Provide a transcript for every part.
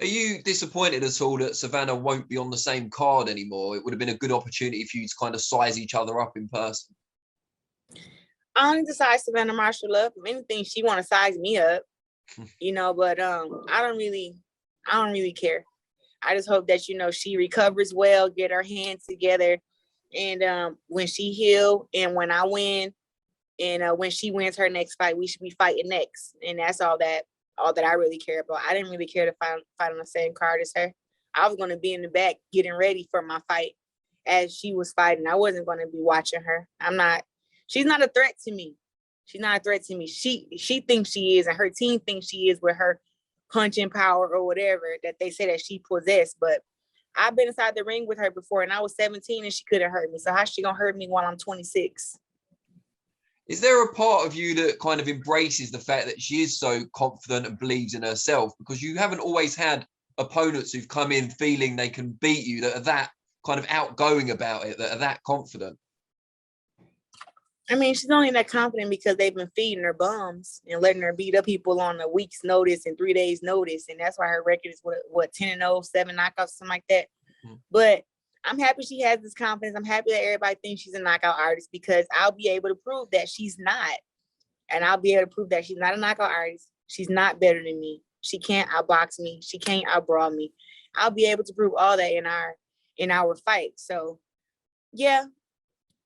Are you disappointed at all that Savannah won't be on the same card anymore? It would have been a good opportunity for you to kind of size each other up in person. I only size Savannah Marshall up. If anything, she want to size me up, you know, but I don't really care. I just hope that, you know, she recovers well, get her hands together. And when she heal and when I win and when she wins her next fight, we should be fighting next. And that's all that I really care about. I didn't really care to fight on the same card as her. I was going to be in the back getting ready for my fight as she was fighting. I wasn't going to be watching her. She's not a threat to me. She's not a threat to me. She thinks she is, and her team thinks she is with her punching power or whatever that they say that she possessed. But I've been inside the ring with her before, and I was 17 and she couldn't hurt me. So how's she going to hurt me while I'm 26? Is there a part of you that kind of embraces the fact that she is so confident and believes in herself? Because you haven't always had opponents who've come in feeling they can beat you, that are that kind of outgoing about it, that are that confident. I mean, she's only that confident because they've been feeding her bums and letting her beat up people on a week's notice and 3 days notice. And that's why her record is what 10-0, 7 knockouts, something like that. Mm-hmm. But I'm happy she has this confidence. I'm happy that everybody thinks she's a knockout artist because I'll be able to prove that she's not. And I'll be able to prove that she's not a knockout artist. She's not better than me. She can't outbox me. She can't outbrawl me. I'll be able to prove all that in our fight. So, yeah.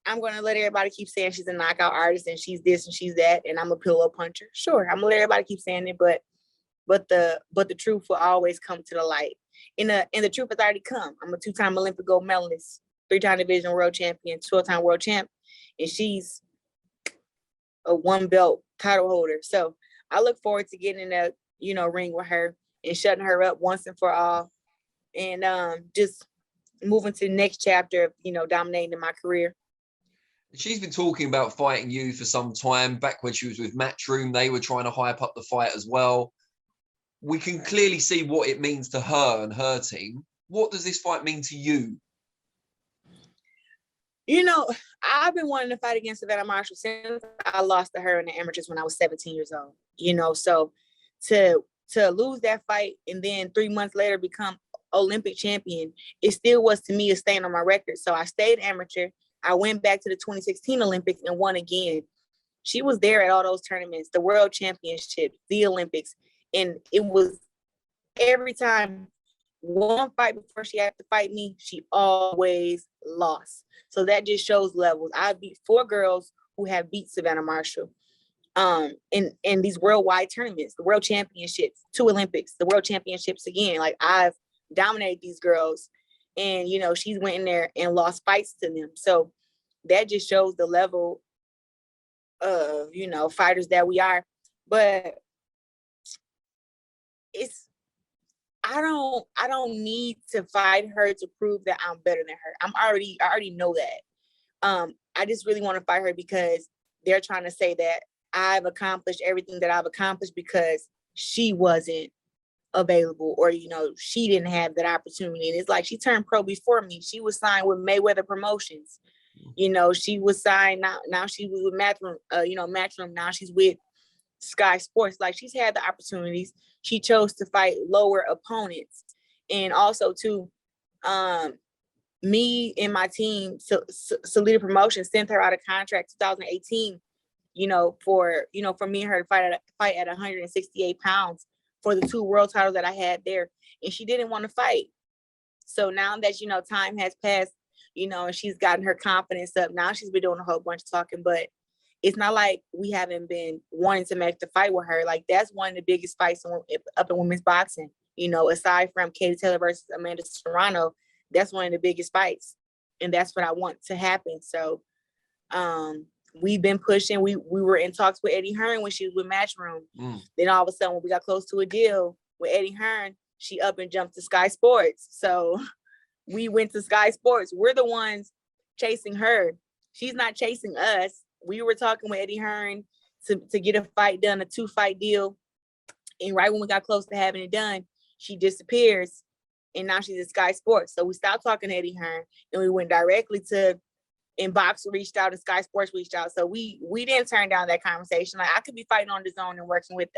I'm going to let everybody keep saying she's a knockout artist and she's this and she's that, and I'm a pillow puncher. Sure, I'm going to let everybody keep saying it, but the truth will always come to the light. And the truth has already come. I'm a 2-time Olympic gold medalist, 3-time division world champion, 12-time world champ, and she's a 1-belt title holder. So I look forward to getting in a, you know, ring with her and shutting her up once and for all, and just moving to the next chapter of, you know, dominating in my career. She's been talking about fighting you for some time. Back when she was with Matchroom, they were trying to hype up the fight as well. We can clearly see what it means to her and her team. What does this fight mean to you? You know, I've been wanting to fight against Savannah Marshall since I lost to her in the amateurs when I was 17 years old. You know, so to lose that fight and then 3 months later become Olympic champion, it still was to me a stain on my record. So I stayed amateur. I went back to the 2016 Olympics and won again. She was there at all those tournaments, the World Championships, the Olympics. And it was every time, one fight before she had to fight me, she always lost. So that just shows levels. I beat 4 girls who have beat Savannah Marshall in these worldwide tournaments, the World Championships, 2 Olympics, the World Championships again. Like, I've dominated these girls. And, you know, she's went in there and lost fights to them. So that just shows the level of, you know, fighters that we are. But I don't need to fight her to prove that I'm better than her. I already know that. I just really want to fight her because they're trying to say that I've accomplished everything that I've accomplished because she wasn't available, or, you know, she didn't have that opportunity. And it's like, she turned pro before me. She was signed with Mayweather Promotions. You know, she was signed now she was with Matchroom. Now she's with Sky Sports. Like, she's had the opportunities. She chose to fight lower opponents. And also too, me and my team, Salita Promotions, sent her out of contract 2018, you know, for me and her to fight at 168 pounds for the 2 world titles that I had there. And she didn't want to fight. So now that, you know, time has passed, you know, and she's gotten her confidence up, now she's been doing a whole bunch of talking, but it's not like we haven't been wanting to make the fight with her. Like, that's one of the biggest fights up in women's boxing, you know, aside from Katie Taylor versus Amanda Serrano. That's one of the biggest fights. And that's what I want to happen. So we've been pushing. We were in talks with Eddie Hearn when she was with Matchroom. Then all of a sudden, when we got close to a deal with Eddie Hearn, she up and jumped to Sky Sports. So we went to Sky Sports. We're the ones chasing her. She's not chasing us. We were talking with Eddie Hearn to get a fight done, a 2-fight deal. And right when we got close to having it done, she disappears. And now she's at Sky Sports. So we stopped talking to Eddie Hearn and we went directly to, and Box reached out and Sky Sports reached out. So we didn't turn down that conversation. Like, I could be fighting on the zone and working with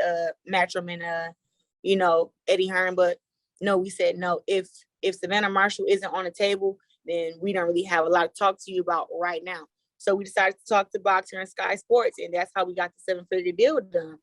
Matchroom and you know, Eddie Hearn, but no, we said no. If Savannah Marshall isn't on the table, then we don't really have a lot to talk to you about right now. So we decided to talk to Boxer and Sky Sports, and that's how we got the 7-figure deal done.